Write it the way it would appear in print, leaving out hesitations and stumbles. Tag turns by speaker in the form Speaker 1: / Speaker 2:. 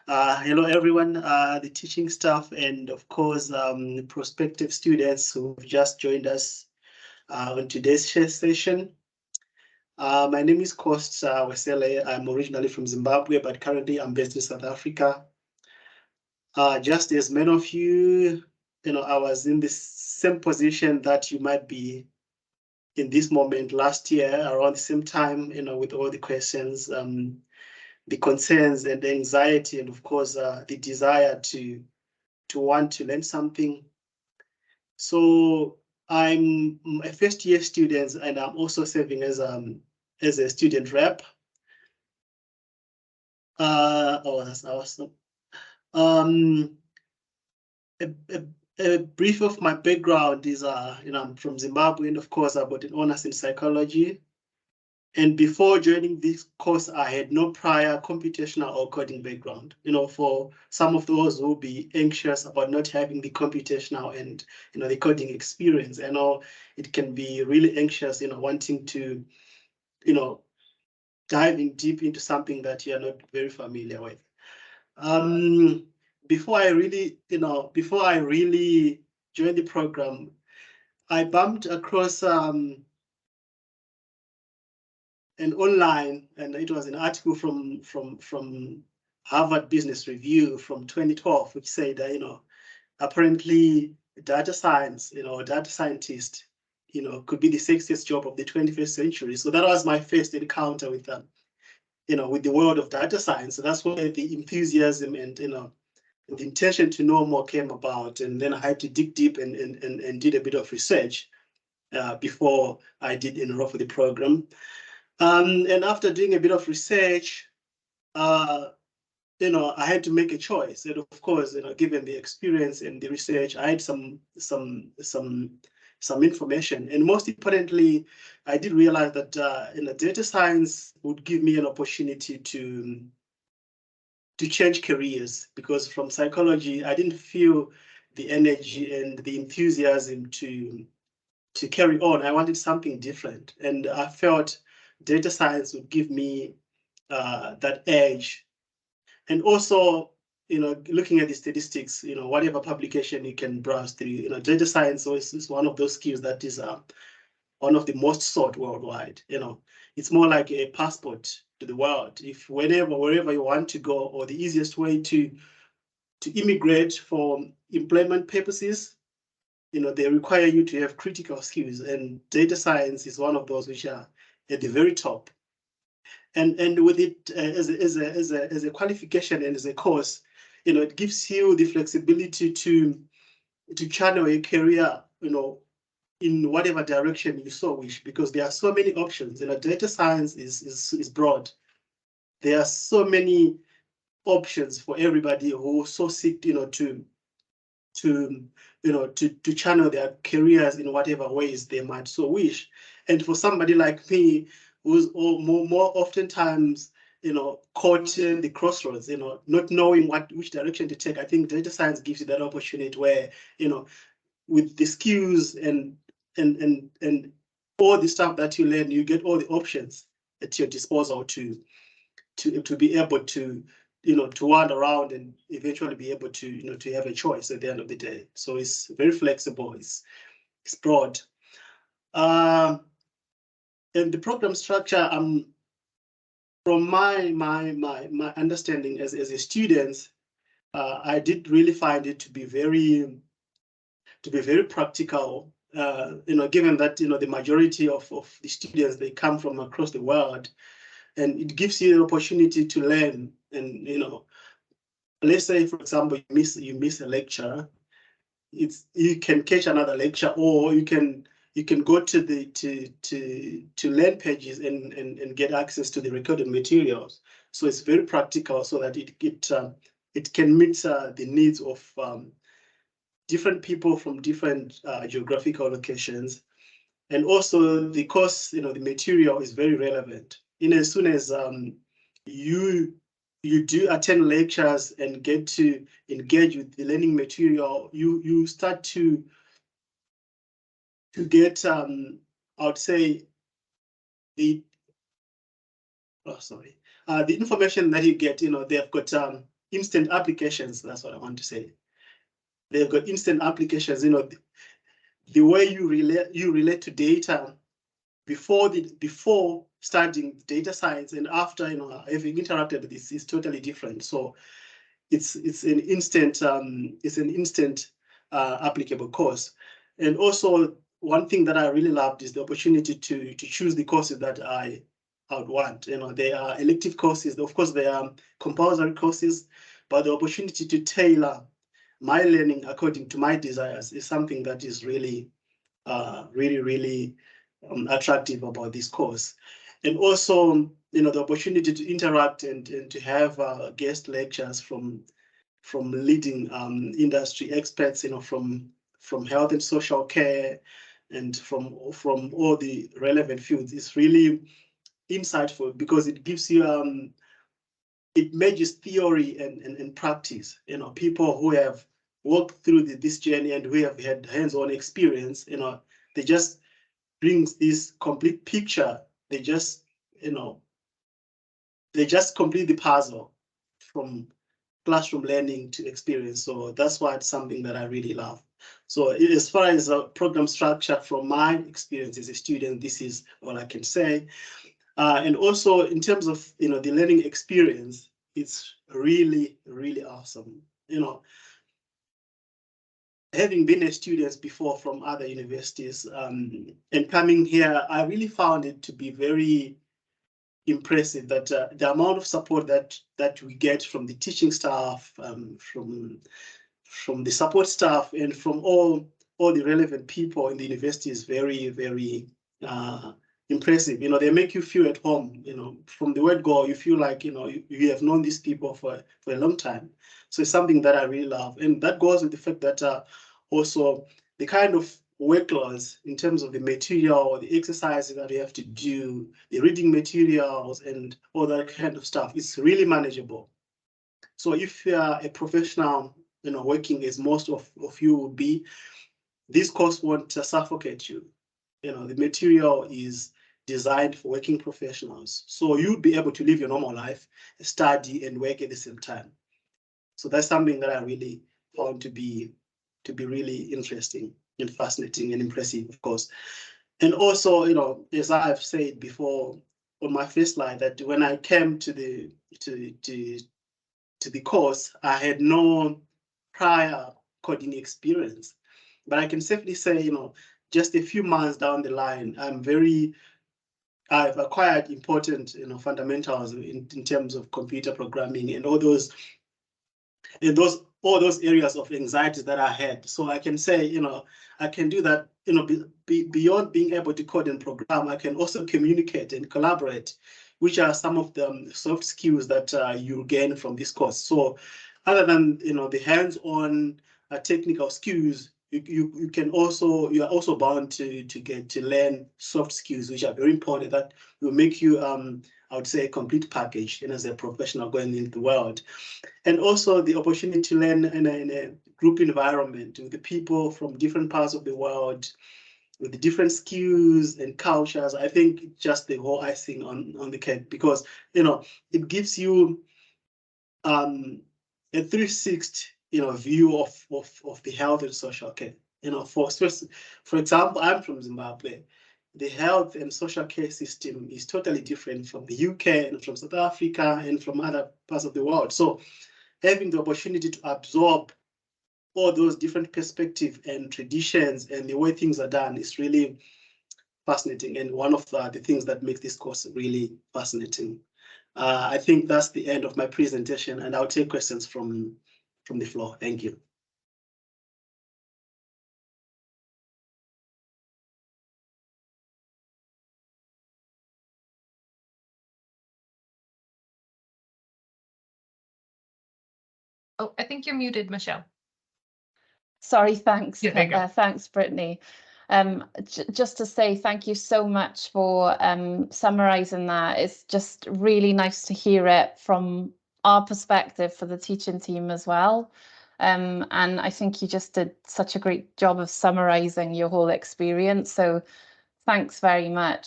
Speaker 1: Hello, everyone, the teaching staff, and of course, prospective students who've just joined us on today's session. My name is Costa Wesele. I'm originally from Zimbabwe, but currently I'm based in South Africa. Just as many of you, I was in the same position that you might be in this moment last year, around the same time, with all the questions, the concerns and the anxiety, and of course, the desire to want to learn something. So I'm a first-year student, and I'm also serving as a student rep. That's awesome. A brief of my background is, I'm from Zimbabwe, and of course, I got an honors in psychology. And before joining this course, I had no prior computational or coding background. For some of those who will be anxious about not having the computational and the coding experience, I know it can be really anxious, wanting to, diving deep into something that you're not very familiar with. Before I really joined the program, I bumped across and online, and it was an article from Harvard Business Review from 2012, which said that apparently data science, data scientist, could be the sexiest job of the 21st century. So that was my first encounter with with the world of data science. So that's where the enthusiasm and the intention to know more came about. And then I had to dig deep and did a bit of research before I did enroll for the program. And after doing a bit of research, I had to make a choice. And of course, given the experience and the research, I had some information. And most importantly, I did realize that data science would give me an opportunity to change careers, because from psychology, I didn't feel the energy and the enthusiasm to carry on. I wanted something different, and I felt data science would give me that edge. And also, looking at the statistics, whatever publication you can browse through, data science is one of those skills that is one of the most sought worldwide. It's more like a passport to the world. If wherever you want to go, or the easiest way to immigrate for employment purposes, they require you to have critical skills, and data science is one of those which are at the very top. And with it as a qualification and as a course, it gives you the flexibility to channel a career, in whatever direction you so wish, because there are so many options. Data science is broad. There are so many options for everybody who so seek, to channel their careers in whatever ways they might so wish. And for somebody like me, who's more oftentimes, caught in the crossroads, not knowing which direction to take, I think data science gives you that opportunity where, with the skills and all the stuff that you learn, you get all the options at your disposal to be able to to wander around and eventually be able to to have a choice at the end of the day. So it's very flexible. It's broad. And the program structure, from my understanding as a student, I did really find it to be very practical. Given that the majority of the students, they come from across the world, and it gives you an opportunity to learn. And let's say, for example, you miss a lecture, you can catch another lecture, or you can go to the to learn pages and get access to the recorded materials. So it's very practical, so that it can meet the needs of different people from different geographical locations. And also the course, the material is very relevant. As soon as you do attend lectures and get to engage with the learning material, you start to get, I would say, the information that you get, they've got instant applications. That's what I want to say. They've got instant applications. You know, the way you relate to data before studying data science and after, you know, having interacted with this is totally different. So it's an instant applicable course. And also one thing that I really loved is the opportunity to choose the courses that I would want. You know, they are elective courses. Of course, they are compulsory courses, but the opportunity to tailor my learning according to my desires is something that is really, really attractive about this course. And also, you know, the opportunity to interact and to have guest lectures from leading industry experts, you know, from health and social care and from all the relevant fields is really insightful, because it gives you it merges theory and practice. You know, people who have walked through this journey and who have had hands-on experience, you know, they just brings this complete picture. They just, you know, they just complete the puzzle from classroom learning to experience. So that's why it's something that I really love. So as far as a program structure, from my experience as a student, this is all I can say. And also in terms of, you know, the learning experience, it's really, really awesome. You know, having been a student before from other universities and coming here, I really found it to be very impressive that the amount of support that we get from the teaching staff, from the support staff, and from all the relevant people in the university is very, very impressive. You know, they make you feel at home. You know, from the word go, you feel like, you know, you have known these people for a long time. So it's something that I really love, and that goes with the fact that also the kind of workloads in terms of the material, the exercises that you have to do, the reading materials, and all that kind of stuff, it's really manageable. So if you are a professional, you know, working as most of you will be, this course won't suffocate you. You know, the material is designed for working professionals. So you'll be able to live your normal life, study, and work at the same time. So that's something that I really found to be really interesting and fascinating and impressive, of course. And also, you know, as I've said before on my first slide, that when I came to the course, I had no prior coding experience. But I can safely say, you know, just a few months down the line, I've acquired important, you know, fundamentals in terms of computer programming and all those areas of anxiety that I had. So I can say, you know, I can do that, you know, beyond being able to code and program, I can also communicate and collaborate, which are some of the soft skills that you gain from this course. So other than, you know, the hands-on technical skills, you are also bound to get to learn soft skills, which are very important, that will make you I would say a complete package, and as a professional going into the world. And also the opportunity to learn in a group environment with the people from different parts of the world, with the different skills and cultures. I think just the whole icing on the cake, because, you know, it gives you a 360, you know, view of the health and social care. You know, for example, I'm from Zimbabwe. The health and social care system is totally different from the UK and from South Africa and from other parts of the world. So having the opportunity to absorb all those different perspectives and traditions and the way things are done is really fascinating, and one of the things that makes this course really fascinating. I think that's the end of my presentation, and I'll take questions from the floor. Thank you.
Speaker 2: Oh, I think you're muted, Michelle.
Speaker 3: Sorry, thanks.
Speaker 2: Yeah, there you go.
Speaker 3: Thanks, Brittany. Just to say thank you so much for summarising that. It's just really nice to hear it from our perspective for the teaching team as well. And I think you just did such a great job of summarising your whole experience. So thanks very much.